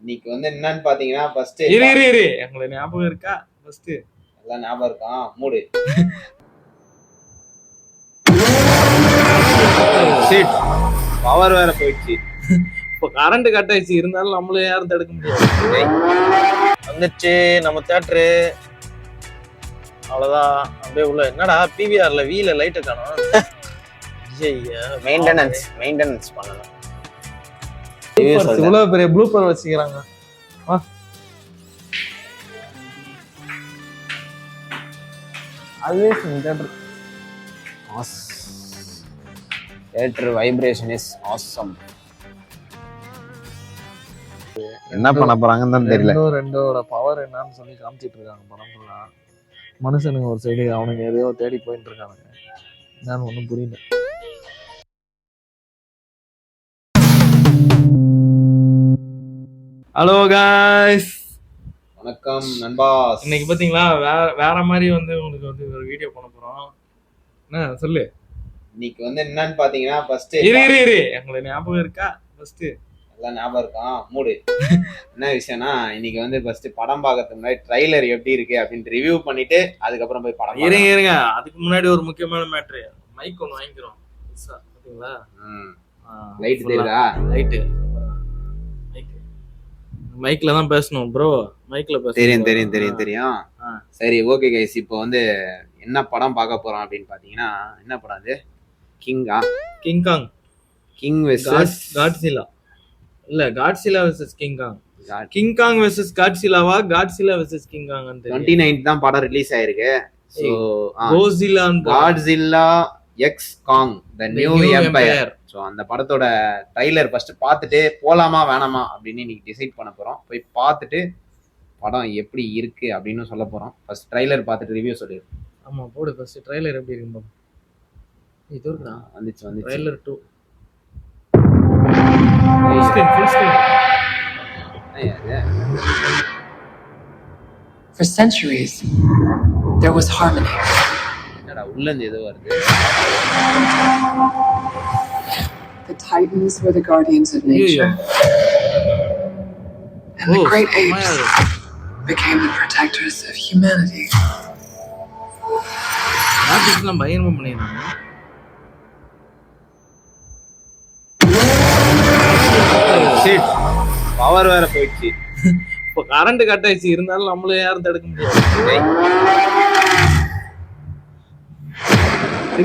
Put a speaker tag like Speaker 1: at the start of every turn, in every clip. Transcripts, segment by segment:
Speaker 1: இன்னைக்கு வந்து என்னன்னு பாத்தீங்கன்னா ஃபர்ஸ்ட்
Speaker 2: இரு உங்களுக்கு ஞாபகம் இருக்கா? ஃபர்ஸ்ட்
Speaker 1: எல்லாம் ஞாபகம் இருக்கான் மூடு. ஷிட், பவர் வேற போயிடுச்சு.
Speaker 2: இப்போ கரண்ட் கட் ஆயிடுச்சு. இருந்தாலும் நம்மள யாரும் தடுக்க முடியாது. வந்துச்சு நம்ம தியேட்டரு. அவ்வளவுதான். அப்படியே உள்ள என்னடா பிவிஆர்ல வீல லைட் காணோம்.
Speaker 1: மெயின்டெனன்ஸ் பண்ணணும்.
Speaker 2: இவ்வளவு பெரிய ப்ளூப்பர் வச்சுக்கிறாங்க. Always
Speaker 1: theatre vibration is awesome. என்ன பண்ண போறாங்கன்னு தான் தெரியல.
Speaker 2: ரெண்டோட பவர் என்னன்னு சொல்லி காமிச்சிட்டு இருக்காங்க படம் ஃபுல்லா. மனுஷனுங்க ஒரு சைடு, அவனுங்க எதையோ தேடி போயிட்டு இருக்கானுங்க. என்னன்னு ஒன்றும் புரியல. ஹலோ காய்ஸ்,
Speaker 1: வணக்கம் நண்பா.
Speaker 2: இன்னைக்கு பாத்தீங்களா வேற மாதிரி வந்து உங்களுக்கு வந்து ஒரு வீடியோ பண்ண போறோம். என்ன சொல்லு.
Speaker 1: இன்னைக்கு வந்து என்னன்னு பாத்தீங்கன்னா ஃபர்ஸ்ட்
Speaker 2: இரு உங்களுக்கு ஞாபகம் இருக்கா? ஃபர்ஸ்ட்
Speaker 1: எல்லாம் ஞாபகம் இருக்கான் மூடு. என்ன விஷயம்னா, இன்னைக்கு வந்து ஃபர்ஸ்ட் படம் பார்க்கறதுக்கு முன்னாடி ட்ரைலர் எப்படி இருக்கு அப்படின்னு ரிவ்யூ பண்ணிட்டு அதுக்கப்புறம் போய் படம்
Speaker 2: இருங்க. அதுக்கு முன்னாடி ஒரு முக்கியமான மேட்ரு. மைக் ஒன்று வாங்கிக்கிறோம். பாத்தீங்களா?
Speaker 1: லைட் தெரியுதா?
Speaker 2: லைட்டு மைக்ல தான் பேசணும் ப்ரோ. மைக்ல பேச
Speaker 1: தெரியும். சரி, ஓகே கைஸ். இப்போ வந்து என்ன படம் பார்க்க போறோம் அப்படின்னு பாத்தீங்கன்னா, என்ன படம் அது? King versus
Speaker 2: Godzilla. இல்ல, Godzilla versus King Kong versus காட்ஸிலாவா, காட்ஸிலா வெர்சஸ் கிங் காங்?
Speaker 1: 29 தான் படம் ரிலீஸ் ஆயிருக்கு. So Godzilla X Kong the New Empire. So அந்த படத்தோட ட்ரைலர் ஃபர்ஸ்ட் பார்த்துட்டு போலாமா வேணாமா அப்படின்னு இன்னைக்கு டிசைட் பண்ண போறோம். போய் பார்த்துட்டு படம் எப்படி இருக்கு அப்படின்னு சொல்ல போறோம். ஃபர்ஸ்ட் ட்ரைலர் பார்த்துட்டு ரிவ்யூ சொல்லிடுறோம்.
Speaker 2: ஆமா, போடு ஃபர்ஸ்ட் ட்ரைலர் எப்படி இருக்கு பாப்போம். இது இருக்குடா, வந்துச்சு trailer 2 full screen.
Speaker 3: For centuries there was harmony.
Speaker 1: என்னடா உள்ள இருந்து ஏதோ வருது.
Speaker 3: The Titans were the guardians of nature. And the great apes became the protectors of humanity.
Speaker 2: நாட்டுக்குலாம் பயங்கரமா பண்ணிருக்காங்க.
Speaker 1: ஷிட், பவர் வேற போயிடுச்சு.
Speaker 2: இப்போ கரண்ட் கட் ஆயிடுச்சு. இருந்தாலும் நம்மள யாரும் தடுக்க முடியாது.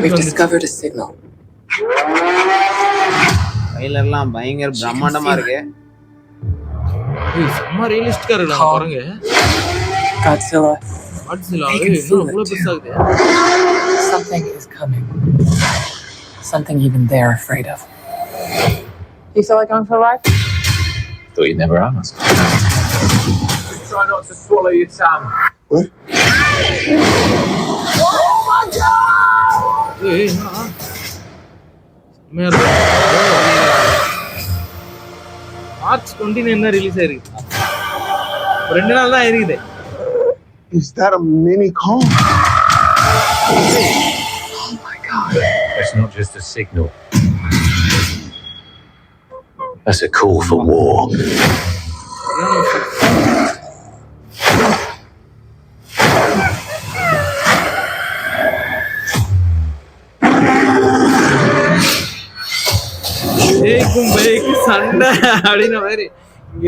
Speaker 3: We've discovered a signal.
Speaker 1: ட்ரைலர்லாம் பயங்கர பிரம்மாண்டமா இருக்கு.
Speaker 2: செம்ம ரியலிஸ்டிக்கா இருக்கு பாருங்க.
Speaker 3: Godzilla.
Speaker 2: இவ்வளவு பெருசாகுது.
Speaker 3: Something is coming. Something even they're afraid of. You feel like going for a ride?
Speaker 4: Thought you'd never ask.
Speaker 5: Try not to swallow your tongue.
Speaker 4: What?
Speaker 5: Oh my God!
Speaker 2: March 29 release ஆயிருக்கு. 2 நாள் தான் இருக்குது.
Speaker 4: Is that a mini Kong?
Speaker 3: Oh my God.
Speaker 4: That's not just a signal. That's a call for war.
Speaker 2: சண்டை அப்படின்ற மாதிரி இங்க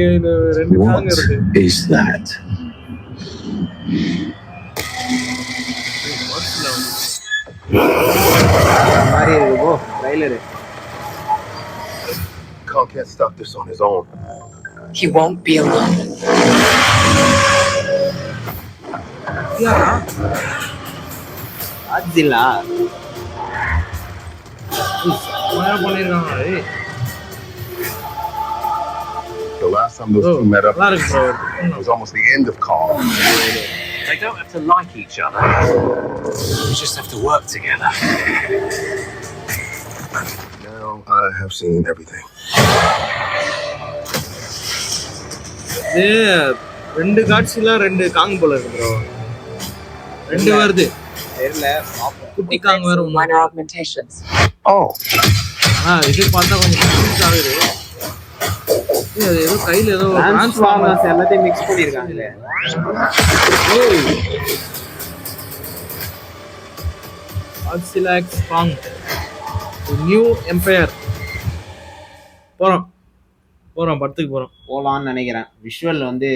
Speaker 2: 2 காங்க இருக்கு.
Speaker 4: What is that?
Speaker 1: மாதிரி இருக்கு trailer.
Speaker 4: Kong can't stop this on his own.
Speaker 3: He won't be alone.
Speaker 1: Godzilla
Speaker 2: பண்ணிருக்காங்க.
Speaker 4: The last time those two met up, it was almost the end of Kong.
Speaker 5: They don't have to like each other. They just have to work together.
Speaker 4: Now I have seen everything.
Speaker 2: ரெண்டு காட்சில 2 காங் போல இருக்கு bro. 2 வருது.
Speaker 1: தெரியல.
Speaker 2: குட்டி காங் வேற ஒண்ணு.
Speaker 3: Minor augmentations.
Speaker 4: Oh.
Speaker 2: இது பார்த்தா கொஞ்சம் கன்ஃபியூஸ் ஆகுது. அது ஏதோ கையில ஏதோ
Speaker 1: டிரான்ஸ்ஃபார்மர்ஸ் எல்லாத்தையும் மிக்ஸ் பண்ணிருக்காங்களே.
Speaker 2: Godzilla X Kong New Empire. போறோம் படத்துக்கு
Speaker 1: போலான்னு நினைக்கிறேன். விஷுவல் வந்து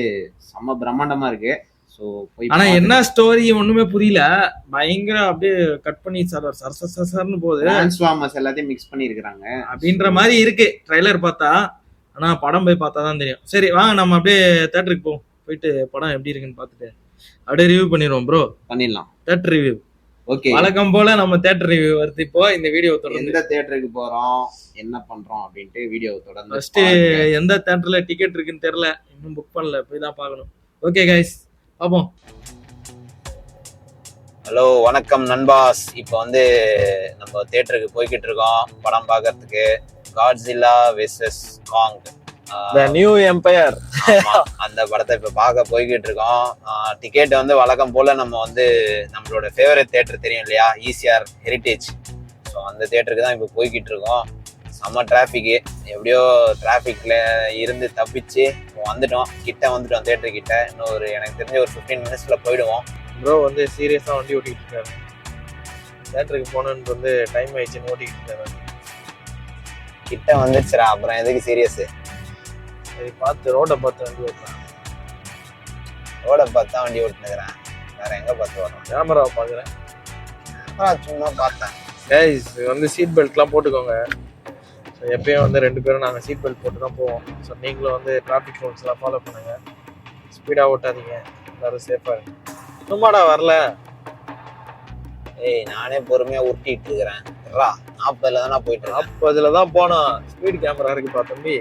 Speaker 1: செம்ம பிரம்மாண்டமா இருக்கு. ஸோ போய்
Speaker 2: ஆனா என்ன ஸ்டோரி ஒண்ணுமே புரியல. பயங்கர அப்படியே கட் பண்ணி சர்ன்னு போகுது.
Speaker 1: டிரான்ஸ்ஃபார்மர்ஸ் எல்லாத்தையும் மிக்ஸ் பண்ணிருக்காங்க
Speaker 2: அப்படின்ற மாதிரி இருக்கு ட்ரைலர் பார்த்தா. ஆனா படம் போய் பார்த்தா தான் தெரியும். சரி வாங்க நம்ம அப்படியே தியேட்டருக்கு போயிட்டு படம் எப்படி இருக்குன்னு பார்த்துட்டு அப்படியே ரிவ்யூ பண்ணிடுவோம் ப்ரோ.
Speaker 1: பண்ணிடலாம்
Speaker 2: தியேட்டர் ரிவ்யூ.
Speaker 1: ஓகே,
Speaker 2: வழக்கம் போல நம்ம தியேட்டர் ரிவ்யூ வருது. இப்போ இந்த வீடியோ தொடர்ந்து
Speaker 1: எந்த தியேட்டருக்கு போறோம் என்ன பண்றோம் அப்படின்ட்டு வீடியோ தொடர்ந்து
Speaker 2: ஃபர்ஸ்ட் எந்த தியேட்டர்ல டிக்கெட் இருக்குன்னு தெரியல, இன்னும் புக் பண்ணல, போய் தான் பார்க்கணும். ஓகே கைஸ் பாப்போம்.
Speaker 1: ஹலோ வணக்கம் நண்பாஸ். இப்போ வந்து நம்ம தியேட்டருக்கு போய்கிட்டு இருக்கோம் படம் பார்க்கறதுக்கு. Godzilla versus Cong
Speaker 2: the new empire.
Speaker 1: அந்த படத்தை இப்போ பார்க்க போய்கிட்டு இருக்கோம். டிக்கெட் வந்து வழக்கம் போல நம்ம வந்து நம்மளோட ஃபேவரட் தியேட்டர் தெரியும் இல்லையா, ஈசிஆர் ஹெரிட்டேஜ். ஸோ அந்த தியேட்டருக்கு தான் இப்போ போய்கிட்டு இருக்கோம். செம்ம டிராஃபிக்கு, எப்படியோ டிராஃபிக்ல இருந்து தப்பிச்சு வந்துட்டோம் தியேட்டர் கிட்ட. இன்னும் ஒரு எனக்கு தெரிஞ்ச ஒரு 15 மினிட்ஸ்ல போயிடுவோம்.
Speaker 2: ப்ரோ வந்து சீரியஸா வண்டி ஓட்டிக்கிட்டு இருக்காரு. தியேட்டருக்கு போனோன்னு வந்து டைம் ஆயிடுச்சுன்னு ஓட்டிக்கிட்டு இருக்காரு.
Speaker 1: கிட்ட வந்துச்சுரா, அப்புறம் எதுக்கு சீரியஸ்?
Speaker 2: சரி பார்த்து ரோட பார்த்து வண்டி ஓட்டுறேன்.
Speaker 1: ரோட பார்த்தா வண்டி ஓட்டுனுக்கிறேன், வேற எங்க பார்த்து வரோம்?
Speaker 2: கேமராவை பார்க்குறேன்.
Speaker 1: சும்மா பார்த்தேன்.
Speaker 2: கைஸ் வந்து சீட் பெல்ட்லாம் போட்டுக்கோங்க. ஸோ எப்பயும் வந்து 2 பேரும் நாங்கள் சீட் பெல்ட் போட்டு தான் போவோம். ஸோ நீங்களும் வந்து டிராஃபிக் ரூல்ஸ்லாம் ஃபாலோ பண்ணுங்க. ஸ்பீடாக ஓட்டாதீங்க, எல்லாரும் சேஃபாக இருங்க. சும்மாடா வரல.
Speaker 1: ஏய் நானே பொறுமையா உருட்டிட்டு இருக்கிறேன். 40ல தானே போயிட்டு
Speaker 2: 40ல தான் போனோம். ஸ்பீட் கேமரா இருக்குப்பா தம்பி,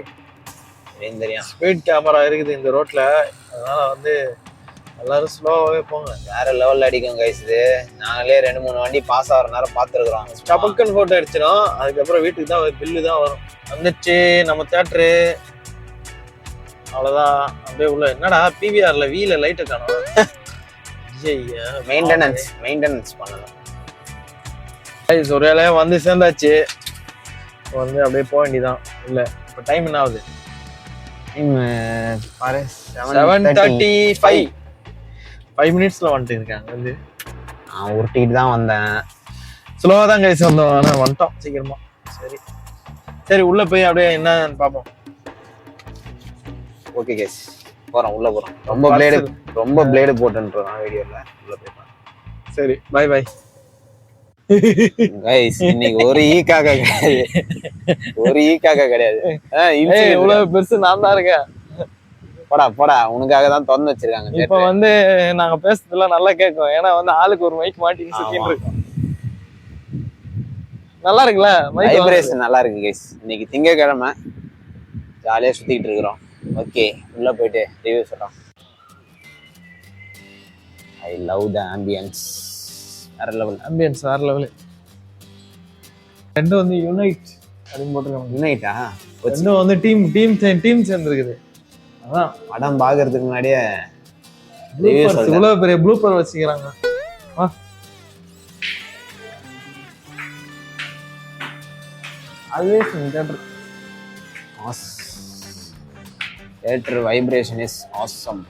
Speaker 1: தெரியும்.
Speaker 2: ஸ்பீட் கேமரா இருக்குது இந்த ரோட்ல. அதனால வந்து எல்லாரும் ஸ்லோவாகவே போங்க.
Speaker 1: வேற லெவல்ல அடிக்கும் கைஸ் இது. நாங்களே 2-3 வண்டி பாஸ் ஆகிற நேரம் பார்த்துருக்குறோம்.
Speaker 2: டபக்குன்னு ஃபோட்டோ அடிச்சிடும். அதுக்கப்புறம் வீட்டுக்கு தான் பில்லு தான் வரும். வந்துச்சு நம்ம தியேட்டரு. அவ்வளோதான், அப்படியே உள்ள. என்னடா பிவிஆர்ல வீல லைட்டை காணும்.
Speaker 1: மெயின்டெனன்ஸ் பண்ணணும்.
Speaker 2: ஒரு வேலையா வந்து சேர்ந்தாச்சு. வந்து அப்படியே போக வேண்டியதான். இல்லை இப்போ டைம் என்ன ஆகுது? 7:35. 5 மினிட்ஸ்ல வந்துட்டு இருக்காங்க. வந்து
Speaker 1: நான் உருட்டிட்டு தான் வந்தேன்.
Speaker 2: ஸ்லோவா தான் கைஸ் வந்தோம், ஆனால் வந்துட்டோம் சீக்கிரமா. சரி உள்ள போய் அப்படியே என்னன்னு பார்ப்போம்.
Speaker 1: ஓகே கைஸ் போறோம், உள்ள போறோம். ரொம்ப பிளேடு போட்டுன்றோம் வீடியோல. உள்ள போய் பாருங்க.
Speaker 2: சரி பை பை
Speaker 1: கைஸ். இன்னைக்கு ஒரு ஈக்காக கிடையாது.
Speaker 2: இவ்வளவு பெருசு நான் தான் இருக்கேன்.
Speaker 1: போடா உனக்காக தான் திறந்து வச்சிருக்காங்க.
Speaker 2: இப்ப வந்து நாங்க பேசுறதுலாம் நல்லா கேட்கும். ஏன்னா வந்து ஆளுக்கு ஒரு மைக் மாட்டி சுத்திட்டு இருக்கோம். நல்லா இருக்குல்ல,
Speaker 1: வைப்ரேஷன் நல்லா இருக்கு கைஸ். இன்னைக்கு திங்கட்கிழமை ஜாலியா சுத்திட்டு இருக்கிறோம். ஓகே உள்ள போயிட்டு ரிவ்யூ சொல்றோம். I love the ambience. வேற லெவல்.
Speaker 2: ரெண்டும் வந்து யூனைட் அப்படின்னு போட்டுருக்காங்க.
Speaker 1: யுனைட்டா?
Speaker 2: ரெண்டும் வந்து டீம் சேர்ந்துருக்குது. அதான்
Speaker 1: படம் பாக்குறதுக்கு முன்னாடியே
Speaker 2: இவ்வளவு பெரிய ப்ளூப்பர் வச்சுக்கிறாங்க. Always
Speaker 1: theatre vibration is awesome.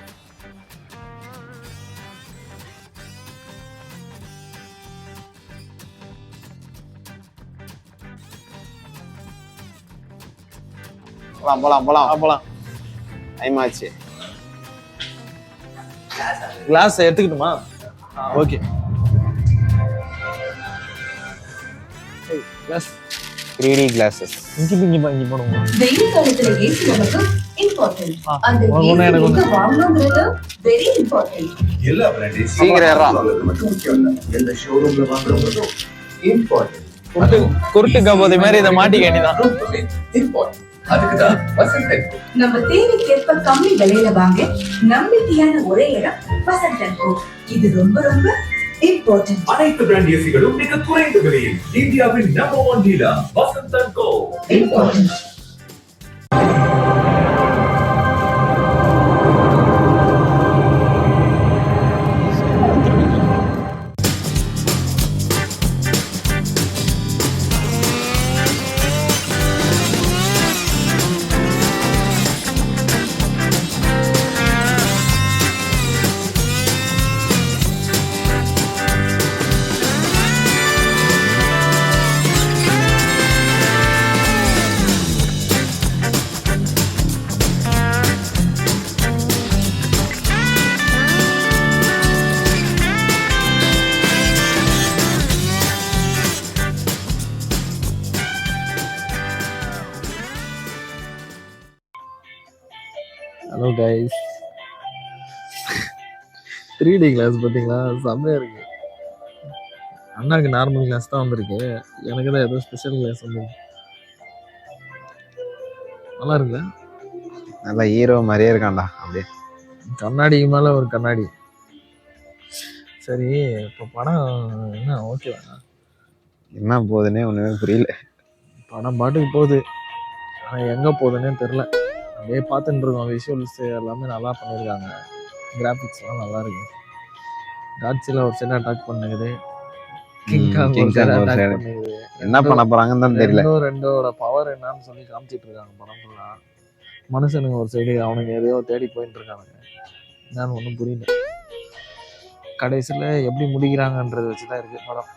Speaker 1: போலாம். டைம் ஆச்சு.
Speaker 2: கிளாஸ் எடுத்துக்கிட்டுமா? ஓகே. Glass
Speaker 1: 3D glasses.
Speaker 2: இங்க போடுங்க.
Speaker 6: வெயில் காலத்துல ஏசி நமக்கு இம்பார்ட்டன்ட். அந்த ஏசி வாங்கணும்ங்கிறது வெரி இம்பார்ட்டன்ட்.
Speaker 4: எல்லா பிராண்டையும்
Speaker 1: சீக்கிரம்
Speaker 4: எந்த ஷோரூம்ல வாங்குறோமோ இம்பார்ட்டன்ட்.
Speaker 2: குருட்டு கபோதி மாதிரி இதை மாட்டிக்க வேண்டியதான்.
Speaker 4: இம்பார்ட்டன்ட். அதுக்குதான் வசந்த் அண்ட் கோ.
Speaker 6: நம்ம தேவைக்கேற்ப கம்மி விலையில வாங்க நம்பிக்கையான ஒரே இடம் வசந்த் அண்ட் கோ. இது ரொம்ப இம்பார்ட்டன்ட்.
Speaker 7: அனைத்து பிராண்ட் ஏசிகளும் மிக குறைந்த விலையில் இந்தியாவின் number 1 dealer Vasanth and co.
Speaker 6: Important.
Speaker 2: Hello guys, 3D glass பார்த்தீங்களா, செம்மையாக இருக்கு. அண்ணாக்கு நார்மல் கிளாஸ் தான் வந்திருக்கு, எனக்கு தான் ஏதோ ஸ்பெஷல் கிளாஸ் வந்துருக்கு. நல்லா இருக்குல்ல?
Speaker 1: நல்லா ஹீரோ மாதிரியே இருக்கான்டா அப்படியே.
Speaker 2: கண்ணாடிக்கு மேலே ஒரு கண்ணாடி. சரி, இப்போ படம் என்ன ஓகேவா?
Speaker 1: என்ன போகுதுன்னே ஒன்றுமே புரியல.
Speaker 2: படம் பாட்டுக்கு போகுது, ஆனால் எங்கே போகுதுன்னே தெரில. அப்படியே பார்த்துட்டு இருக்கோம். விஷுவல்ஸ் எல்லாமே நல்லா பண்ணியிருக்காங்க, கிராஃபிக்ஸ்லாம் நல்லா இருக்கு. காட்சியில் ஒரு சைடு அட்டாக் பண்ணுது, கிங்காங் ஒரு சைடு அட்டாக் பண்ணுது.
Speaker 1: என்ன பண்ண போறாங்கன்னு தான் தெரியல.
Speaker 2: ரெண்டோட பவர் என்னன்னு சொல்லி காமிச்சிட்டு இருக்காங்க படம் ஃபுல்லாக. மனுஷனுங்க ஒரு சைடு அவனுங்க எதையோ தேடி போயிட்டு இருக்காங்க, என்னன்னு ஒன்றும் புரியல. கடைசியில் எப்படி முடிக்கிறாங்கன்றது வச்சு தான் இருக்குது படம்.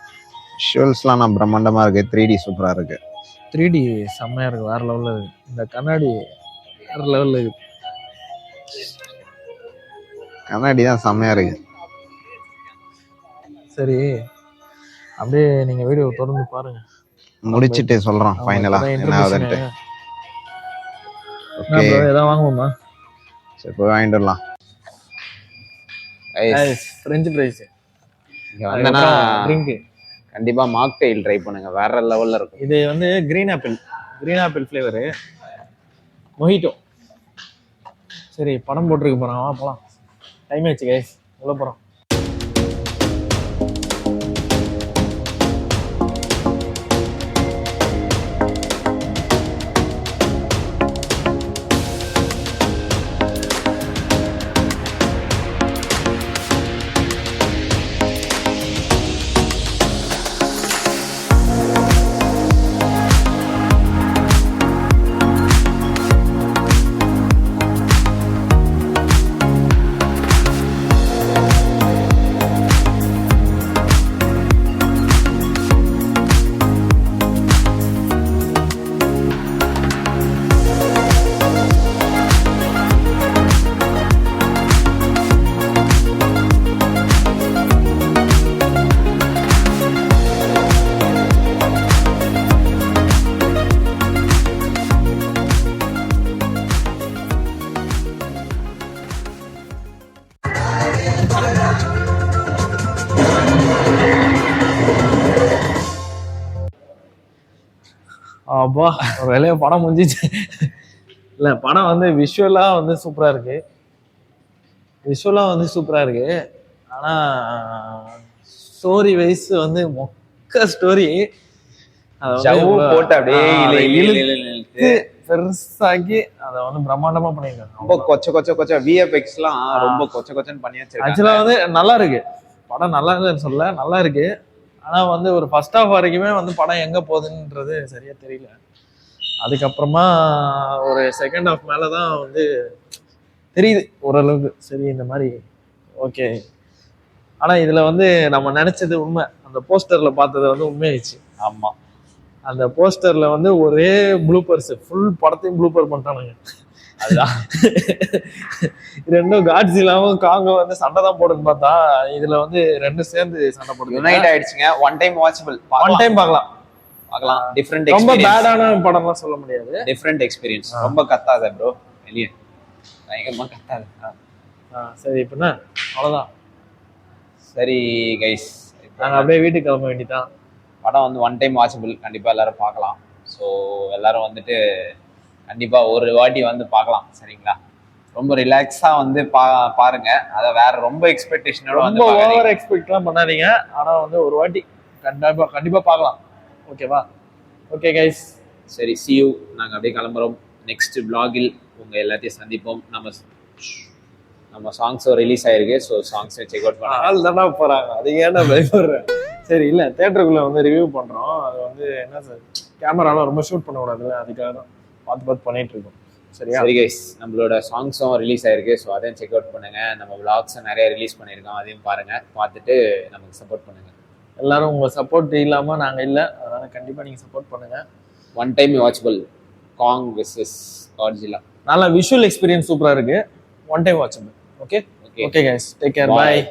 Speaker 1: விஷுவல்ஸ்லாம் நான் பிரம்மாண்டமாக இருக்குது, 3D சூப்பராக இருக்குது.
Speaker 2: 3D செம்மையாக இருக்குது, வேறு லெவலில் இருக்குது. இந்த கண்ணாடி வேறு லெவலில் இருக்குது.
Speaker 1: கண்ணாடி தான் செம்மையாக இருக்குது.
Speaker 2: சரி, அப்படியே நீங்கள் வீடியோ தொடர்ந்து பாருங்கள்,
Speaker 1: முடிச்சுட்டு சொல்கிறோம் ஃபைனலாக என்ன ஆகுதுன்ட்டு. ஓகே,
Speaker 2: எதாவது வாங்குவோமா?
Speaker 1: சரி போய் வாங்கிட்டு வரலாம்.
Speaker 2: ஃப்ரெஞ்சு ஃப்ரைஸ்
Speaker 1: இங்கே வந்தேன்னா
Speaker 2: ட்ரிங்க்கு
Speaker 1: கண்டிப்பாக மாக்டெயில் ட்ரை பண்ணுங்க, வேற லெவலில் இருக்கும்.
Speaker 2: இது வந்து கிரீன் ஆப்பிள் ஃப்ளேவரு மொஹிட்டோ. சரி, படம் போட்டிருக்கு போகிறோம், வா போகலாம். டைம் ஆயிடுச்சு கைஸ், உள்ள போகிறோம். அப்பா, ஒரு வேலையை படம் முடிஞ்சிச்சு. இல்லை, படம் வந்து விஷுவலாக வந்து சூப்பராக இருக்கு. ஆனால் ஸ்டோரி வைஸ் வந்து மொக்க ஸ்டோரி.
Speaker 1: போட்டு அப்படியே
Speaker 2: பெருசாக்கி அதை வந்து பிரம்மாண்டமா பண்ணிருக்காங்க.
Speaker 1: ரொம்ப கொச்ச விஎஃப்எக்ஸ்லாம் ரொம்ப கொச்சன்னு பண்ணி வச்சிருக்காங்க.
Speaker 2: ஆக்சுவலா வந்து நல்லா இருக்கு படம், நல்லா இல்லைன்னு சொல்ல, நல்லா இருக்கு. ஆனா வந்து ஒரு ஃபர்ஸ்ட் ஹாஃப் வரைக்குமே வந்து படம் எங்க போகுதுன்றது சரியா தெரியல. அதுக்கப்புறமா ஒரு செகண்ட் ஹாஃப் மேலதான் வந்து தெரியுது ஓரளவுக்கு. சரி, இந்த மாதிரி ஓகே. ஆனா இதுல வந்து நம்ம நினைச்சது உண்மை, அந்த போஸ்டர்ல பார்த்தது வந்து உண்மையாயிடுச்சு.
Speaker 1: ஆமா,
Speaker 2: அந்த போஸ்டர்ல வந்து ஒரே ப்ளூப்பர்ஸ், ஃபுல் படத்தையும் ப்ளூப்பர் பண்ணிட்டானுங்க. அதுதான் ரெண்டும் காட்ஸில்லாவும் காங்க வந்து சண்டை தான் போடுன்னு பார்த்தா இதுல வந்து ரெண்டும் சேர்ந்து சண்டை போடுது.
Speaker 1: யுனைட் ஆயிடுச்சுங்க. One time watchable,
Speaker 2: one time பார்க்கலாம்.
Speaker 1: டிஃபரெண்ட்
Speaker 2: ரொம்ப பேடான படம்லாம் சொல்ல முடியாது,
Speaker 1: டிஃபரெண்ட் எக்ஸ்பீரியன்ஸ். ரொம்ப கத்தாத ப்ரோ, வெளியே பயங்கரமா கத்தாத.
Speaker 2: சரி, இப்போ என்ன, அவ்வளோதான்.
Speaker 1: சரி கைஸ்,
Speaker 2: நாங்கள் அப்படியே வீட்டுக்கு கிளம்ப வேண்டியதான்.
Speaker 1: படம் வந்து ஒன் டைம் வாட்சபிள், கண்டிப்பாக எல்லாரும் பார்க்கலாம். ஸோ எல்லாரும் வந்துட்டு கண்டிப்பாக ஒரு வாட்டி வந்து பார்க்கலாம், சரிங்களா? ரொம்ப ரிலாக்ஸாக வந்து பாருங்க. அதை வேற ரொம்ப எக்ஸ்பெக்டேஷனோட வந்து
Speaker 2: ஓவர் எக்ஸ்பெக்ட்லாம் பண்ணாதீங்க. ஆனால் வந்து ஒரு வாட்டி கண்டிப்பாக பார்க்கலாம், ஓகேவா? ஓகே கைஸ், சரி, see you. நாங்கள் அப்படியே கிளம்புறோம். நெக்ஸ்ட் vlogல் உங்கள் எல்லாத்தையும் சந்திப்போம். நம்ம சாங்ஸும் ரிலீஸ் ஆயிருக்கு. ஸோ சாங்ஸை செக் அவுட் பண்ண ஆள் தானே போகிறாங்க, அது ஏன்னா பயப்படுறேன். சரி, இல்லை, தேட்டருக்குள்ளே வந்து ரிவ்யூ பண்ணுறோம். அது வந்து என்ன சார், கேமராலாம் ரொம்ப ஷூட் பண்ணக்கூடாதுல்ல, அதுக்காக தான் பார்த்து பண்ணிட்டு இருக்கோம். சரியா? சரி கைஸ், நம்மளோட சாங்ஸும் ரிலீஸ் ஆயிருக்கு. ஸோ அதையும் செக் அவுட் பண்ணுங்க. நம்ம vlogsம் நிறைய ரிலீஸ் பண்ணியிருக்கோம், அதையும் பாருங்க. பார்த்துட்டு நமக்கு சப்போர்ட் பண்ணுங்க. எல்லாரும் உங்கள் சப்போர்ட் இல்லாமல் நாங்கள் இல்லை, அதனால கண்டிப்பாக நீங்கள் சப்போர்ட் பண்ணுங்க. One time watchable, Kong versus Godzilla. நல்லா விஷுவல் எக்ஸ்பீரியன்ஸ் சூப்பராக இருக்கு. One time watchable. Okay okay guys, take care, பாய்.